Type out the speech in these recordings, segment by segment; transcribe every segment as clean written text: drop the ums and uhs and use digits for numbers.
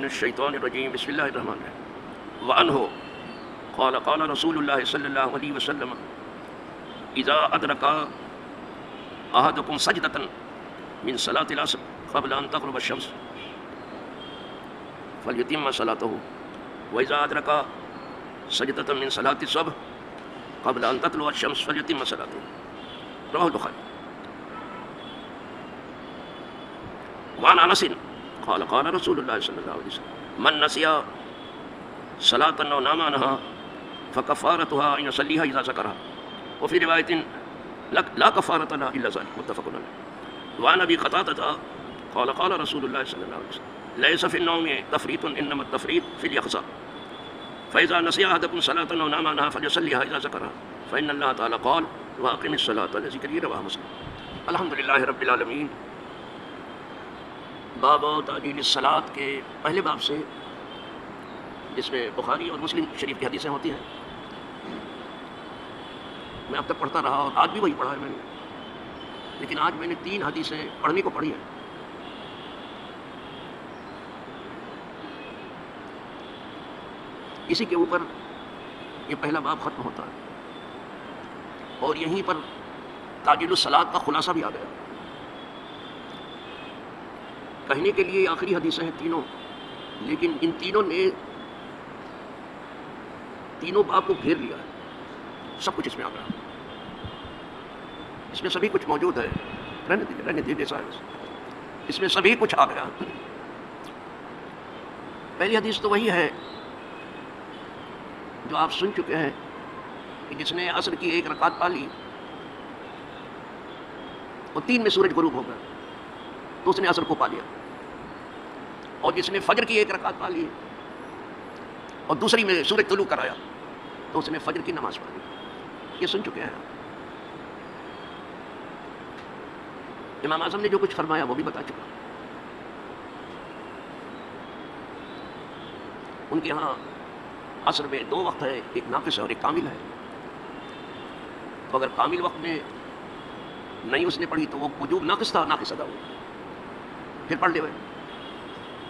من الشیطان الرجیم بسم اللہ الرحمن الرحیم وعنہ قال قال رسول اللہ صلی اللہ علیہ وسلم اذا ادرک احدکم سجدۃ من صلاۃ العصر قبل ان تغرب الشمس فلیتم صلاته واذا ادرک سجدۃ من صلاۃ الصبح قبل ان تطلع الشمس فلیتم صلاته رواه البخاری. وعن انس قال قال رسول الله صلى الله عليه وسلم من نسي صلاة أو نام عنها فكفارتها أن يصليها إذا ذكرها وفي رواية لا كفارة لها إلا ذلك متفق عليه. وعن أبي قتادة قال قال رسول الله صلى الله عليه وسلم ليس في النوم تفريط إنما التفريط في اليقظة فإذا نسي أحدكم صلاة أو نام عنها فليصليها إذا ذكرها فإن الله تعالى قال وأقم الصلاة لذكري رواه مسلم. الحمد لله رب العالمين. باب تعجیل الصلاۃ کے پہلے باب سے، جس میں بخاری اور مسلم شریف کی حدیثیں ہوتی ہیں. میں اب تک پڑھتا رہا اور آج بھی وہی پڑھا ہے میں نے، لیکن آج میں نے 3 حدیثیں پڑھنے کو پڑھی ہیں. اسی کے اوپر یہ پہلا باب ختم ہوتا ہے اور یہیں پر تعجیل الصلاۃ کا خلاصہ بھی آ گیا. کہنے کے لیے آخری حدیثیں ہیں تینوں، لیکن ان تینوں نے تینوں باب کو گھیر لیا ہے. سب کچھ اس میں آ گیا، اس میں سبھی کچھ موجود ہے. رہنے دیجیے صاحب، اس میں سبھی کچھ آ گیا. پہلی حدیث تو وہی ہے جو آپ سن چکے ہیں کہ جس نے عصر کی 1 رکعت پا لی اور 3 میں سورج غروب ہو گیا تو اس نے عصر کو پا لیا، اور جس نے فجر کی 1 رکعت پا لی اور دوسری میں سورج طلوع کرایا تو اس نے فجر کی نماز پڑھ لی. یہ سن چکے ہیں. امام اعظم نے جو کچھ فرمایا وہ بھی بتا چکا. ان کے ہاں عصر میں 2 وقت ہے، ایک ناقص ہے اور ایک کامل ہے. تو اگر کامل وقت میں نہیں اس نے پڑھی تو وہ وجوب ناقص تھا، ناقص ادا ہوا، پھر پڑھ لے ہوئے،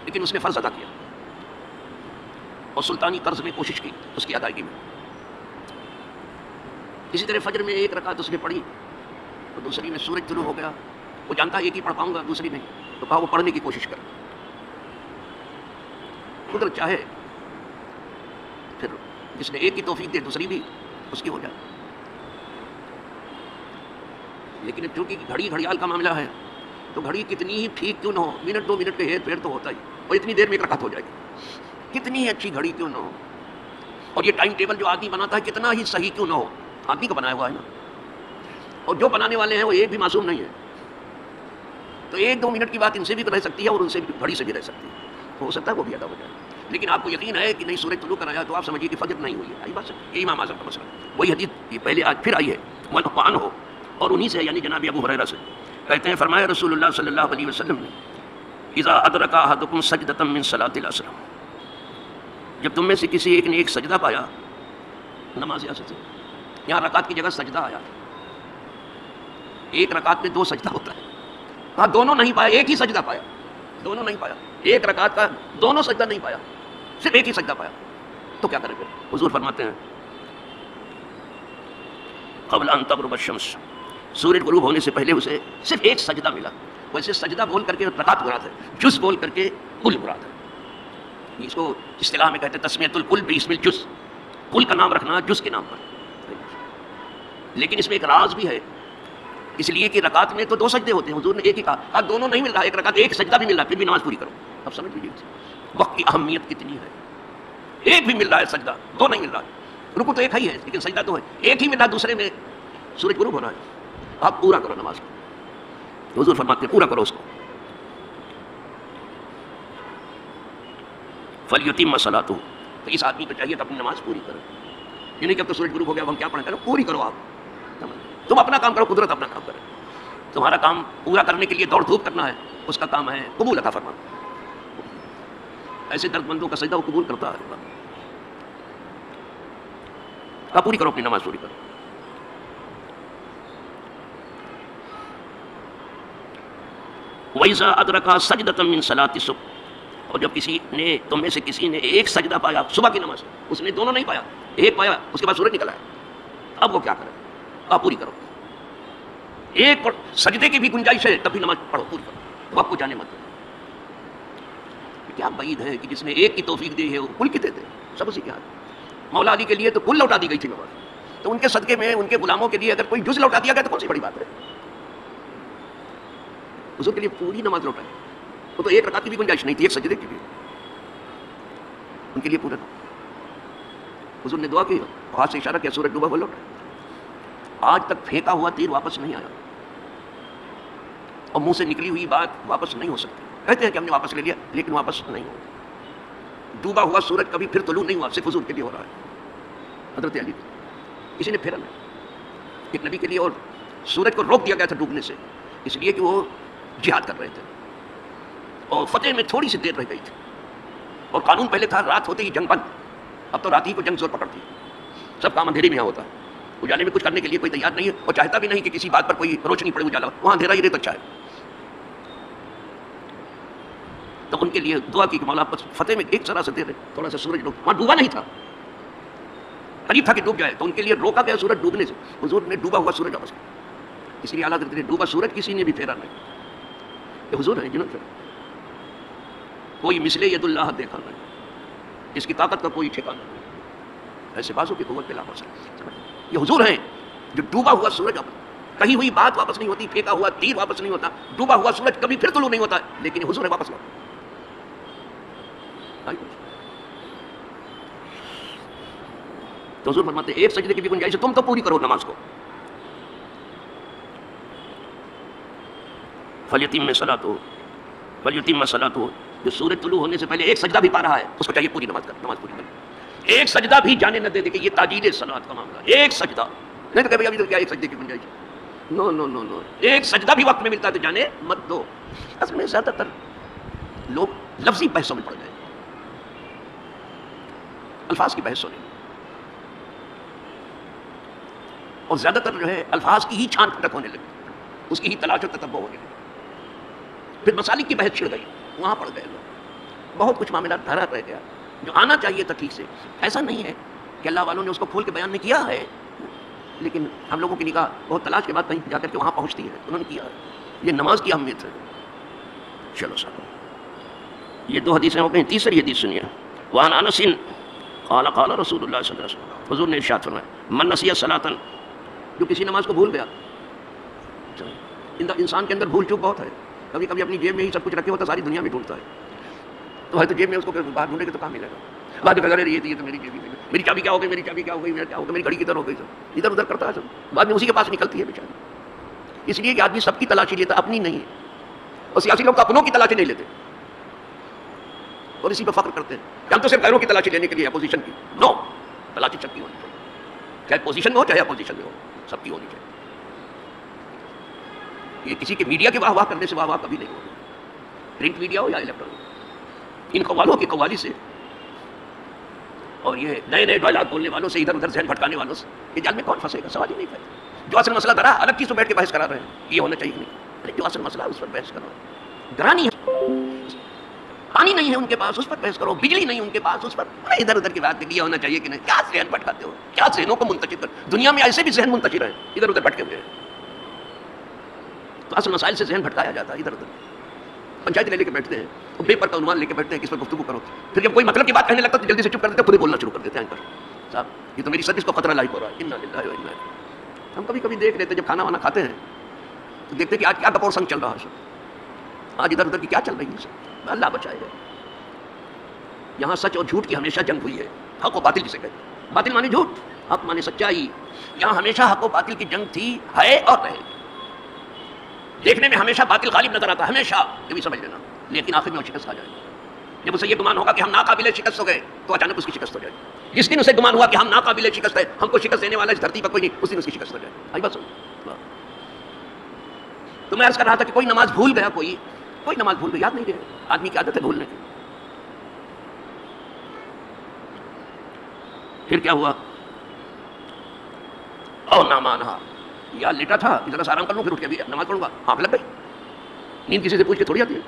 لیکن اس نے فرض ادا کیا اور سلطانی قرض میں کوشش کی اس کی ادائیگی میں. اسی طرح فجر میں 1 رکعت اس نے پڑھی تو دوسری میں سورج طلوع ہو گیا. وہ جانتا ہے ایک ہی پڑھ پاؤں گا، دوسری نہیں، تو کہا وہ پڑھنے کی کوشش کرے. قدرت چاہے پھر جس نے ایک کی توفیق دے دوسری بھی اس کی ہو جائے. لیکن چونکہ گھڑیال کا معاملہ ہے تو گھڑی کتنی ہی ٹھیک کیوں نہ ہو، منٹ 2 منٹ کے ہیر پھیر تو ہوتا ہی، اور اتنی دیر میں 1 رکعت ہو جائے گی. کتنی ہی اچھی گھڑی کیوں نہ ہو، اور یہ ٹائم ٹیبل جو آدمی بناتا ہے کتنا ہی صحیح کیوں نہ ہو، آدمی کا بنایا ہوا ہے نا. اور جو بنانے والے ہیں وہ ایک بھی معصوم نہیں ہے. تو 1-2 منٹ کی بات ان سے بھی رہ سکتی ہے اور ان سے بھی گھڑی سے بھی رہ سکتی ہے، تو ہو سکتا ہے وہ بھی ادا ہو جائے. لیکن آپ کو یقین ہے کہ نہیں سورج طلوع کرایا تو آپ سمجھیے کہ فجر نہیں ہوئی ہے. آئی بات ہے. یہ امام اعظم کا مسئلہ. وہی حدیث یہ پہلے آج پھر آئی ہے وعن ہو، اور انہی سے یعنی جناب ابو ہریرہ سے کہتے ہیں فرمایا رسول اللہ صلی اللہ علیہ وسلم نے اذا ادرک احدکم سجدۃ من صلاۃ العصر، جب تم میں سے کسی ایک نے ایک سجدہ پایا نماز عصر سے. یہاں رکعت کی جگہ سجدہ آیا. 1 رکعت میں 2 سجدہ ہوتا ہے. کہا دونوں نہیں پایا، ایک ہی سجدہ پایا. دونوں نہیں پایا، 1 رکعت کا دونوں سجدہ نہیں پایا، صرف ایک ہی سجدہ پایا. تو کیا کرے پھر؟ حضور فرماتے ہیں قبل ان تغرب الشمس، سورج غروب ہونے سے پہلے اسے صرف ایک سجدہ ملا. ویسے سجدہ بول کر کے رکعت مراد ہے، جز بول کر کے کل مراد ہے. اس کو اصطلاح میں کہتے ہیں تسمیۃ الکل باسم الجز، کل کا نام رکھنا جز کے نام پر. لیکن اس میں ایک راز بھی ہے، اس لیے کہ رکعت میں تو 2 سجدے ہوتے ہیں. حضور نے ایک ہی کہا دونوں نہیں مل رہا، 1 رکعت 1 سجدہ بھی مل رہا پھر بھی نماز پوری کرو. اب سمجھ لیجیے وقت کی اہمیت کتنی ہے. ایک بھی مل رہا ہے سجدہ، 2 نہیں مل رہا. رکوع تو ایک ہی ہے لیکن سجدہ تو ہے. ایک ہی مل رہا، دوسرے میں سورج غروب ہو رہا ہے. آپ پورا کرو نماز کو. حضور فرماتے ہیں پورا کرو اس کو. فلیتم صلاۃہ، تو اس آدمی کو چاہیے کہ اپنی نماز پوری کرے. یہ نہیں کہ اب تو سورج غروب ہو گیا ہم کیا پڑھیں، کرو پوری کرو. آپ تم اپنا کام کرو، قدرت اپنا کام کرے. تمہارا کام پورا کرنے کے لیے دوڑ دھوپ کرنا ہے، اس کا کام ہے قبول عطا فرمانا. ایسے درد مندوں کا سجدہ وہ قبول کرتا ہے. آپ پوری کرو اپنی نماز پوری کرو. وَإِذَا أَدْرَكَ سَجْدَةً مِّن صَلَاةِ الصُّبْحِ، اور جب کسی نے تم میں سے کسی نے ایک سجدہ پایا صبح کی نماز، اس نے دونوں نہیں پایا، ایک پایا، اس کے بعد سورج نکلا ہے، اب وہ کیا کرے؟ آپ پوری کرو، ایک سجدے کی بھی گنجائش ہے تب بھی نماز پڑھو، پوری کرو، تو آپ کو جانے مت دو۔ کیا بعید ہے کہ جس نے ایک کی توفیق دی ہے وہ کل کی دے دے، سب اسی کے ہاتھ۔ مولا علی کے لیے تو کل لوٹا دی گئی تھی نماز، تو ان کے صدقے میں ان کے غلاموں کے لیے اگر کوئی جز لوٹا دیا گیا تو کون سی بڑی بات ہے؟ حضور کے لیے پوری نماز لوٹائی، وہ تو ایک رکعت کی بھی گنجائش نہیں تھی، ایک سجدے کی بھی، ان کے لیے پورا۔ حضور نے دعا کی، ہاتھ سے اشارہ کیا، سورج ڈوبا ہوا لوٹا، آج تک پھینکا ہوا تیر واپس نہیں آیا، اور منہ سے نکلی ہوئی بات واپس نہیں ہو سکتی۔ کہتے ہیں کہ ہم نے واپس لے لیا، لیکن واپس نہیں ہو۔ ڈوبا ہوا سورج کبھی پھر طلوع نہیں ہوا، صرف حضور کے لیے ہو رہا ہے۔ حضرت علی کسی نے پھیرا نہیں، ایک نبی کے لیے، اور سورج کو روک دیا گیا تھا ڈوبنے سے، اس لیے کہ وہ جہاد کر رہے تھے، اور فتح میں تھوڑی سی دیر رہ گئی تھی، اور قانون پہلے تھا رات ہوتے ہی جنگ بند، اب تو رات ہی کو جنگ زور پکڑتی ہے، سب کام اندھیرے میں یہاں ہوتا ہے، اجالے میں کچھ کرنے کے لیے کوئی تیار نہیں ہے، اور چاہتا بھی نہیں کہ کسی بات پر کوئی روشنی پڑے اجالا، وہاں اندھیرا ہی رہتا اچھا ہے۔ تو ان کے لیے دعا کی کہ مولا بس فتح میں ایک ذرا سے دیر ہے، تھوڑا سا سورج ڈوب، وہاں ڈوبا نہیں تھا، قریب تھا کہ ڈوب جائے، تو ان کے لیے روکا گیا سورج ڈوبنے سے، حضور نے ڈوبا ہوا سورج واپس کیا، اس لیے اعلیٰ حضرت نے ڈوبا سورج کسی نے بھی پھیرا نہیں، کہ حضور ہے جنہوں نے کوئی مثل ید اللہ دیکھا نہیں، اس کی طاقت کا کوئی ٹھکانہ نہیں، ایسے بازوں کی قوت پہ لا پڑ، یہ حضور ہیں جو ڈوبا ہوا سورج واپس، کہیں ہوئی بات واپس نہیں ہوتی، پھینکا ہوا تیر واپس نہیں ہوتا، ڈوبا ہوا سورج کبھی پھر طلوع نہیں ہوتا، لیکن یہ حضور ہے واپس لوٹ۔ تو حضور فرماتے ایک سجدے کی بھی گنجائش ہے، تم تو پوری کرو نماز کو۔ فلیتم میں صلاۃ ہو، فلیتم میں صلاۃ ہو، جو سورج طلوع ہونے سے پہلے ایک سجدہ بھی پا رہا ہے اس کو چاہیے پوری نماز کر، نماز پوری کر، ایک سجدہ بھی جانے نہ دے دے کہ یہ تعجیل صلاۃ کا معاملہ، ایک سجدہ نہیں تو کہ ابھی تو کیا ایک سجدے کی گنجائش ہے، نو نو نو نو، ایک سجدہ بھی وقت میں ملتا ہے تو جانے مت دو۔ اصل میں زیادہ تر لوگ لفظی بحثوں میں پڑ گئے، الفاظ کی بحث ہو رہی، اور زیادہ تر جو ہے الفاظ کی ہی چھان پھٹک ہونے لگی، اس کی ہی تلاش و تتبع ہونے لگی، پھر مسالک کی بحث چھڑ گئی، وہاں پڑ گئے لوگ، بہت کچھ معاملات دھرا رہ گیا جو آنا چاہیے تھا ٹھیک سے۔ ایسا نہیں ہے کہ اللہ والوں نے اس کو کھول کے بیان نہیں کیا ہے، لیکن ہم لوگوں کی نگاہ بہت تلاش کے بعد کہیں جا کر کے وہاں پہنچتی ہے، انہوں نے کیا ہے، یہ نماز کی اہمیت ہے۔ چلو صاحب یہ دو حدیثیں ہو گئیں، تیسری حدیث سنیے، وعن انس قال قال رسول اللہ صلی اللہ علیہ وسلم، حضور نے ارشاد فرمایا من نسی صلاۃ، جو کسی نماز کو بھول گیا، انسان کے اندر بھول چوک بہت ہے، کبھی کبھی اپنی جیب میں ہی سب کچھ رکھے ہوتا ہے، ساری دنیا میں ڈھونڈتا ہے، تو ہے تو جیب میں اس کو باہر ڈھونڈے گا تو کہاں ملے گا، بعد میں کہا یہ تو میری جیب میں، میری چابی کیا ہو گئی، میری چابی کیا ہو گئی، میرا کیا ہو گیا، میری گھڑی کدھر ہو گئی، سب ادھر ادھر کرتا ہے سب، بعد میں اسی کے پاس نکلتی ہے بیچاری، اس لیے کہ آدمی سب کی تلاشی لیتا، اپنی نہیں ہے، اور سیاسی لوگ اپنوں کی تلاشی نہیں لیتے، اور اسی پہ فخر کرتے ہیں کہ ہم تو صرف غیروں کی تلاشی لینے کے لیے اپوزیشن کی، نو، تلاشی سب کی ہونی چاہیے، چاہے پوزیشن میں ہو چاہے اپوزیشن میں ہو، سب کی ہونی چاہیے۔ یہ کسی کے میڈیا کے واہ واہ کرنے سے واہ واہ کبھی نہیں ہوگی، پرنٹ میڈیا ہو یا الیکٹرانک، ان قوالوں کی قوالی سے اور یہ نئے نئے ڈائلاگ بولنے والوں سے، ادھر ادھر ذہن بھٹکانے والوں سے، یہ جال میں کون پھنسے گا؟ سوال ہی نہیں پھنسے، جو اصل مسئلہ درا الگ چیز تو بیٹھ کے بحث کرا رہے ہیں یہ ہونا چاہیے نہیں، ارے جو اصل مسئلہ اس پر بحث کرو، گرانی ہے، پانی نہیں ہے ان کے پاس اس پر بحث کرو، بجلی نہیں ان کے پاس اس پر، ادھر ادھر کی بات یہ ہونا چاہیے کہ نہیں، کیا ذہن بھٹکاتے ہو، کیا ذہنوں کو منتشر کر، دنیا میں ایسے بھی ذہن منتشر ہیں ادھر ادھر بھٹکے ہوئے ہیں، تو اصل مسائل سے ذہن بھٹکایا جاتا ہے، ادھر ادھر پنچایت لے کے بیٹھتے ہیں، تو بے پر کا عنوان لے کے بیٹھتے ہیں کہ اس پر گفتگو کرو، پھر جب کوئی مطلب کی بات کہنے لگتا ہے تو جلدی سے چپ کر دیتے ہیں، خود ہی بولنا شروع کر دیتے ہیں اینکر صاحب، یہ تو میری سروس کو خطرہ لاحق ہو رہا ہے، انا للہ و انا الیہ راجعون۔ ہم کبھی کبھی دیکھ لیتے جب کھانا وانا کھاتے ہیں تو دیکھتے کہ آج کیا کپور سنگ چل رہا ہے، آج ادھر ادھر کی کیا چل رہی ہے، اللہ بچائے گا۔ یہاں سچ اور جھوٹ کی ہمیشہ جنگ ہوئی ہے، حق و باطل جسے کہتے ہیں، باطل مانے جھوٹ، حق مانے سچائی، یہاں ہمیشہ حق و باطل کی جنگ تھی، ہے اور رہے گی، دیکھنے میں ہمیشہ باطل غالب نظر آتا ہے، ہمیشہ، یہ بھی سمجھ لینا، لیکن آخر میں وہ شکست آ جائے گی، جب اسے یہ گمان ہوگا کہ ہم ناقابل شکست ہو گئے تو اچانک اس کی شکست ہو جائے گی، جس دن اسے گمان ہوا کہ ہم ناقابل شکست ہے، ہم کو شکست دینے والا اس دھرتی پر کوئی نہیں، اس دن اس کی شکست ہو جائے گی۔ آئی بات سن، تو میں عرض کر رہا تھا کہ کوئی نماز بھول گیا، کوئی نماز بھول گیا، یاد نہیں رہے، آدمی کی عادت ہے بھولنے کی، پھر کیا ہوا، او نامانہا، یا لیٹا تھا ذرا سا آرام کر لوں پھر اٹھ کے بھی نماز پڑھوں گا، آنکھ لگ گئی، نیند کسی سے پوچھ کے تھوڑی آتی ہے،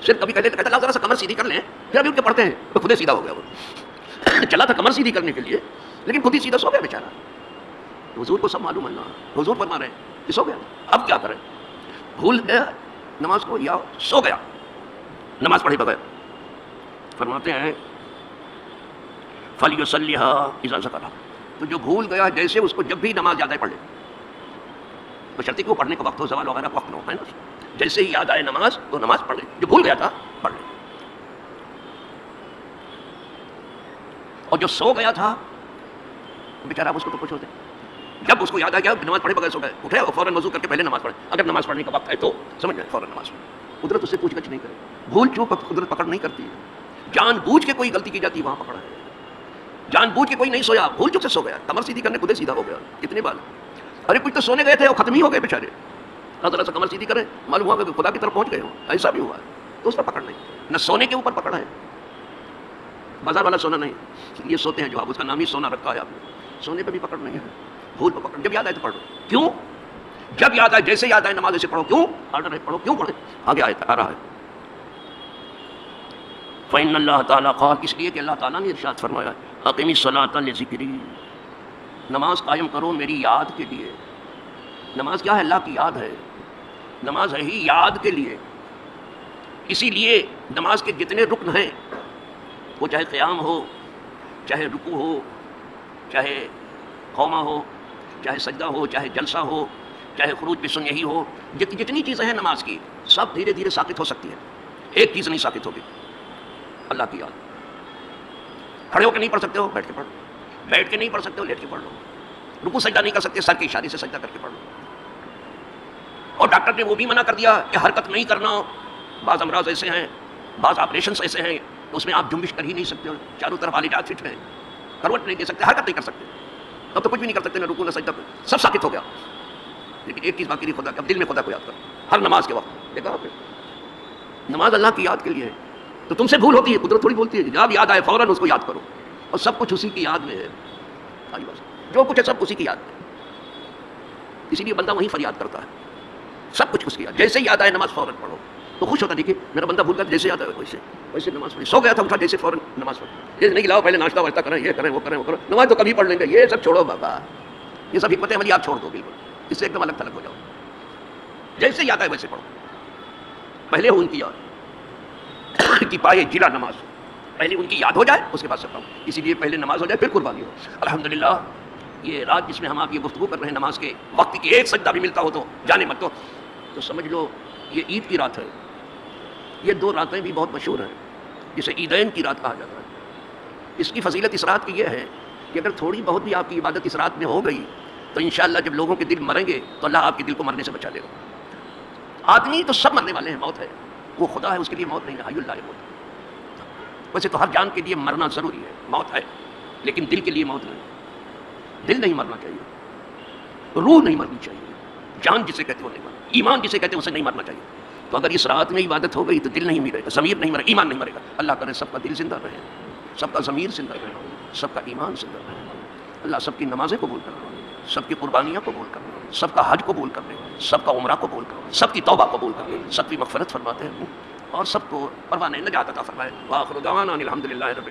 صرف کبھی کہتے اللہ ذرا سا کمر سیدھی کر لیں، پھر ابھی ان کے پڑھتے ہیں تو خود ہی سیدھا ہو گیا وہ چلا تھا کمر سیدھی کرنے کے لیے لیکن خود ہی سیدھا سو گیا بیچارہ. حضور کو سب معلوم ہے نا، حضور فرما رہے ہیں کہ سو گیا. اب کیا کریں؟ بھول گیا نماز کو یا سو گیا نماز پڑھے بغیر. فرماتے ہیں فَلْيُصَلِّهَا إِذَا ذَكَرَهَا، تو جو بھول گیا جیسے اس کو جب بھی نماز یاد آئے پڑھ لے، بشرطیکہ وہ پڑھنے کا وقت ہو، زوال وغیرہ وقت نہ ہو، ہے نا. جیسے ہی یاد آئے نماز تو نماز پڑھ لے، جو بھول گیا تھا پڑھ لے. اور جو سو گیا تھا بیچارہ اس کو تو کچھ ہوتے، جب اس کو یاد آ گیا نماز پڑھے بغیر سو گئے، اٹھے اور فوراً وضو کر کے پہلے نماز پڑھے. اگر نماز پڑھنے کا وقت ہے تو سمجھ جائے فوراً نماز پڑھے. قدرت اس سے پوچھ گچھ نہیں کرے. بھول چوک قدرت پکڑ نہیں کرتی. جان بوجھ کے کوئی غلطی کی جاتی وہاں پکڑا ہے. جان بوجھ کے کوئی نہیں سویا، بھول چوک سے سو گیا، کمر سیدھی کرنے خود سیدھا ہو گیا. کتنے بال، ارے کچھ تو سونے گئے تھے وہ ختم ہی ہو گئے بیچارے. ذرا سا کمر سیدھی کریں معلوم ہوا کہ خدا کی طرف پہنچ گئے ہوں، ایسا بھی ہوا ہے. تو اس پر پکڑ نہیں، نہ سونے کے اوپر پکڑ ہے. بازار والا سونا نہیں، یہ سوتے ہیں جو آپ، اس کا نام ہی سونا رکھا ہے آپ نے. سونے پہ بھی پکڑ نہیں ہے، بھول پہ پکڑ. جب یاد آئے تو پڑھو. کیوں؟ جب یاد آئے، جیسے یاد آئے نماز ایسے پڑھو. کیوں؟ آرڈر ہے پڑھو. کیوں پڑھے؟ آگے آ رہا ہے فَإِنَّ اللَّهَ تَعَالَىٰ قَالَ، اس لیے کہ اللہ تعالیٰ نے ارشاد فرمایا اقیمی الصلاۃ لذکری، نماز قائم کرو میری یاد کے لیے. نماز کیا ہے؟ اللہ کی یاد ہے. نماز ہے ہی یاد کے لیے. اسی لیے نماز کے جتنے رکن ہیں، وہ چاہے قیام ہو، چاہے رکوع ہو، چاہے قومہ ہو، چاہے سجدہ ہو، چاہے جلسہ ہو، چاہے خروج بسن یہی ہو، جتنی چیزیں ہیں نماز کی سب دھیرے دھیرے ساقط ہو سکتی ہیں. ایک چیز نہیں ساقط ہوگی، اللہ کی یاد. کھڑے ہو کے نہیں پڑھ سکتے ہو، بیٹھ کے پڑھ لو. بیٹھ کے نہیں پڑھ سکتے ہو، لیٹ کے پڑھ لو. رکوع سجدہ نہیں کر سکتے، سر کے اشارے سے سجدہ کر کے پڑھ لو. اور ڈاکٹر نے وہ بھی منع کر دیا کہ حرکت نہیں کرنا. بعض امراض ایسے ہیں، بعض آپریشنس ایسے ہیں اس میں آپ جنبش کر ہی نہیں سکتے ہو، چاروں طرف عالجات فٹ ہیں، کروٹ نہیں دے سکتے، حرکت نہیں کر سکتے. اب تو کچھ بھی نہیں کر سکتے، نہ رکوع نہ سجدہ، سب ساقط ہو گیا. لیکن ایک چیز باقی رہی، خدا. اب دل میں خدا کو یاد کرو ہر نماز کے وقت. دیکھا آپ نے، نماز اللہ کی یاد کے لیے ہے. تو تم سے بھول ہوتی ہے، قدرت تھوڑی بولتی ہے. جب یاد آئے فوراً اس کو یاد کرو، اور سب کچھ اسی کی یاد میں ہے. جو کچھ ہے سب اسی کی یاد میں. اسی لیے بندہ وہیں فریاد کرتا ہے، سب کچھ اس کی یاد. جیسے یاد آئے نماز فوراً پڑھو تو خوش ہوتا. دیکھیے میرا بندہ بھول کر جیسے یاد آئے ویسے نماز پڑھی. سو گیا تھا، اٹھا جیسے فوراً نماز پڑھی. یہ نہیں لاؤ پہلے ناشتہ واشتہ کریں، یہ کریں وہ کریں وہ کریں، نماز تو کبھی پڑھ لیں گے. یہ سب چھوڑو بابا، یہ سب حکمت عملی آپ چھوڑ دو بالکل. اس سے ایک دم الگ تھلگ ہو جاؤ. جیسے یاد آئے ویسے پڑھو. پہلے ہو ان کی یاد کہ پائے جلا نماز، پہلے ان کی یاد ہو جائے اس کے بعد سب کام. اسی لیے پہلے نماز ہو جائے پھر قربانی ہو. الحمدللہ یہ رات جس میں ہم آپ یہ گفتگو کر رہے ہیں نماز کے وقت کی ایک سجدہ بھی ملتا ہو تو جانے مت تو سمجھ لو یہ عید کی رات ہے. یہ دو راتیں بھی بہت مشہور ہیں جسے عیدین کی رات کہا جاتا ہے. اس کی فضیلت اس رات کی یہ ہے کہ اگر تھوڑی بہت بھی آپ کی عبادت اس رات میں ہو گئی تو انشاءاللہ جب لوگوں کے دل مریں گے تو اللہ آپ کے دل کو مرنے سے بچا دے گا. آدمی تو سب مرنے والے ہیں، موت ہے، وہ خدا ہے، اس کے لیے موت نہیں ہے. حی اللہ موت. ویسے تو ہر جان کے لیے مرنا ضروری ہے، موت ہے، لیکن دل کے لیے موت نہیں. دل نہیں مرنا چاہیے، روح نہیں مرنی چاہیے، جان جسے کہتے وہ نہیں مرنا، ایمان جسے کہتے اسے نہیں مرنا چاہیے. تو اگر اس رات میں عبادت ہو گئی تو دل نہیں مرے گا، ضمیر نہیں مرے گا، ایمان نہیں مرے گا. اللہ کرے سب کا دل زندہ رہے، سب کا ضمیر زندہ رہے، سب کا ایمان زندہ رہے. اللہ سب کی نمازیں قبول کر لے، سب کی قربانیاں قبول کر لے، سب کا حج قبول کر لے، سب کا عمرہ قبول کر لے، سب کی توبہ قبول کر لے، سب کی مغفرت فرماتے ہیں اور سب کو پروانہ نجات عطا فرمائے. وآخر دعوانا الحمدللہ رب